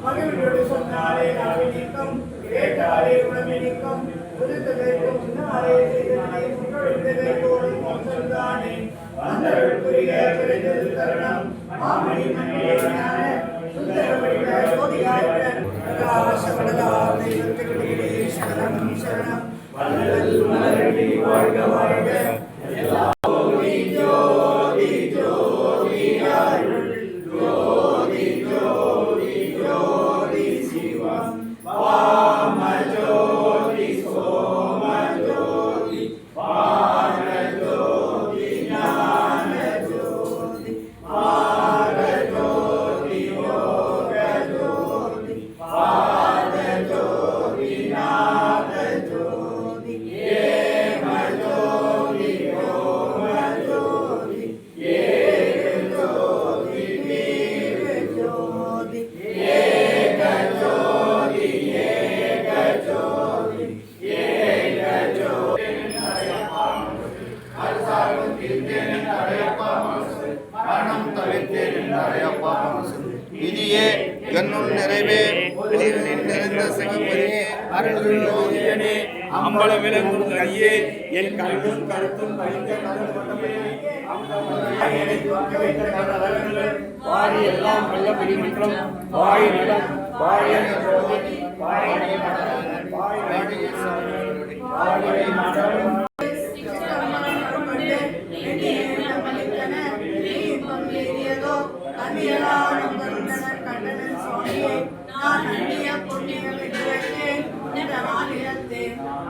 மகிழ்வோடு சொன்னாலே நவீனிக்கும் கேட்டாலே உணவினிக்கும் புதுத்ததற்கு முன்னாலே செய்தனை முன்னொழுந்ததோடு சொல்தானே வந்தவர்களுக்குரிய விரைந்தது தருணம் மாமணி மணியான சுந்தரவடிவ ஜோதியாயுடன் பிரகாசமடலாம் தெய்வத்திற்குள்ளே சரணம் சரணம் வல்லல் மலரடி வாழ்க வாழ்க ஜோதி ஜோதி ஜோதி அருள் ஜோதி ஜோதி ஜோதி சிவம் வாம ஜோதி சோம ஜோதி வான ஜோதி ஞான ஜோதி மாக ஜோதி யோக ஜோதி பாத ஜோதி நாத ஜோதி ஏம ஜோதி ஓம ஜோதி ஏக ஜோதி வீர ஜோதி ஏக ஜோதி ஏக ஜோதி ஏக ஜோதி அரசாங்கம் தீர்த்தேன் அடையப்பா மனசு மரணம் தவிர்த்தேன் அடையப்பா மனசு விதியே என்னுள் நிறைவே நிறைந்த சிவபதியே அருள்களே அம்பல விளங்கும் கையே என் கண்ணும் கருத்தும் பறிந்த வாடி எல்லாம் நல்ல பிடிமன்றம் வாய் நடம் வாய்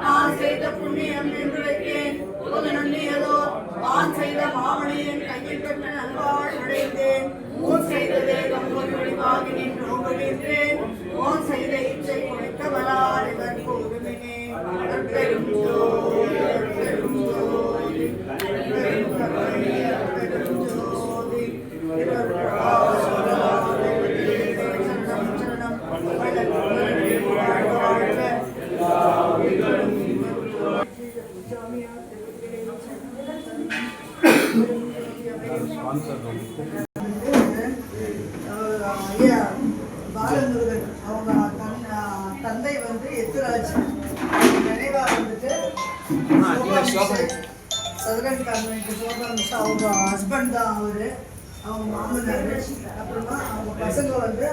நான் செய்த புண்ணியம் என்று வைத்தேன் ஒரு நன்றியதோ நான் செய்த மாமணியின் கையில் பெற்ற நல்வாழ் அடைந்தேன் ஊன் செய்த வேகம் ஒரு வடிவாகி நின்று ஓடுகின்றேன் ஓன் செய்த இச்சை கொடுத்தவரால் இதற்கு உரிமையே பெரும் ஜோதி பெரும் ஜோதி பெரும் கருணை பெரும் ஜோதி பாலமுருகன் அவங்க தந்தை வந்து எத்துராஜ் நினைவா வந்துட்டு சதுரன் கான்வென்ட் சோபரன் அவங்க ஹஸ்பண்ட் தான் அவரு அவங்க மாமனார் அப்புறமா அவங்க பசங்க வந்து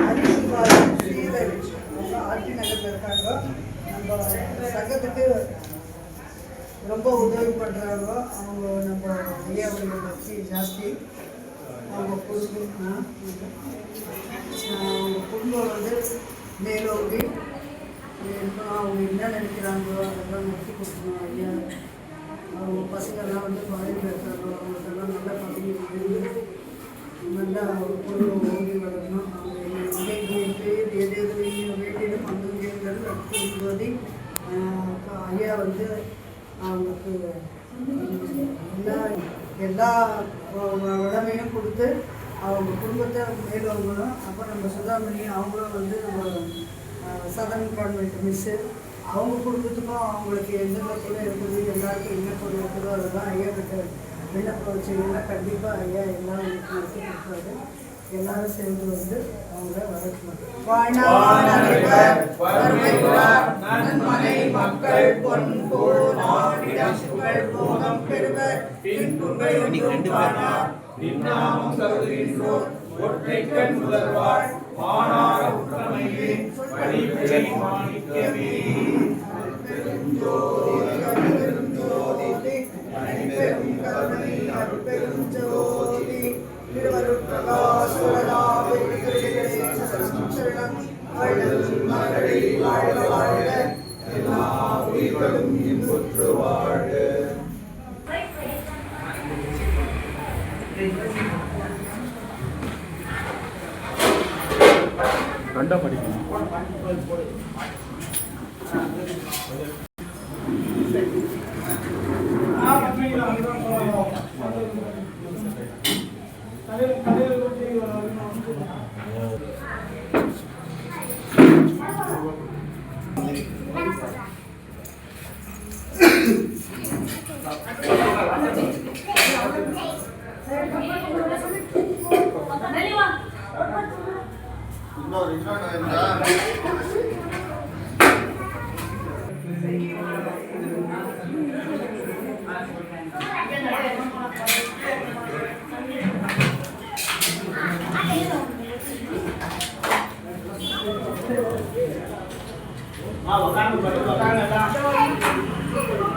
ஹரிசுபால் ஸ்ரீதர் அவங்க ஆர்டி நகரில் இருக்காங்க நம்ம சங்கத்துக்கு ரொம்ப உதவி பண்ணுறாங்க அவங்க நம்ம ஐயாவுடைய பக்தி ஜாஸ்தி அவங்க குடும்பம் அவங்க குடும்பம் வந்து மேலோங்கி அவங்க என்ன நினைக்கிறாங்களோ அதெல்லாம் நடத்தி கொடுக்கணும் ஐயா அவங்க பசங்கள்லாம் வந்து பாதிப்பு இருக்காங்க அவங்களுக்கெல்லாம் நல்ல பதவி இருந்து நல்லா ஒரு குடும்பம் ஓங்கி வரணும் அவங்க பேர் எதையும் வேண்டியும் அங்கங்கள் நடத்தும்போது ஐயா வந்து அவங்களுக்கு எல்லா உடமையும் கொடுத்து அவங்க குடும்பத்தை மேலவங்களும் அப்போ நம்ம சுதாமணி அவங்களும் வந்து நம்ம சதன் கான்வென்ட் மிஸ்ஸு அவங்க குடும்பத்துக்கும் அவங்களுக்கு எந்த பொருள் இருக்குது எல்லாருக்கும் என்ன பொருள் இருக்குதோ அதெல்லாம் ஐயா கிட்ட விண்ணப்பம் வச்சிங்கன்னா கண்டிப்பாக ஐயா எல்லாம் நடத்தி கொடுப்பாரு எல்லாரும் சேர்ந்து வந்து அவங்கள ரெண்டா படிக்கணும். Hãy subscribe cho kênh Ghiền Mì Gõ để không bỏ lỡ những video hấp dẫn.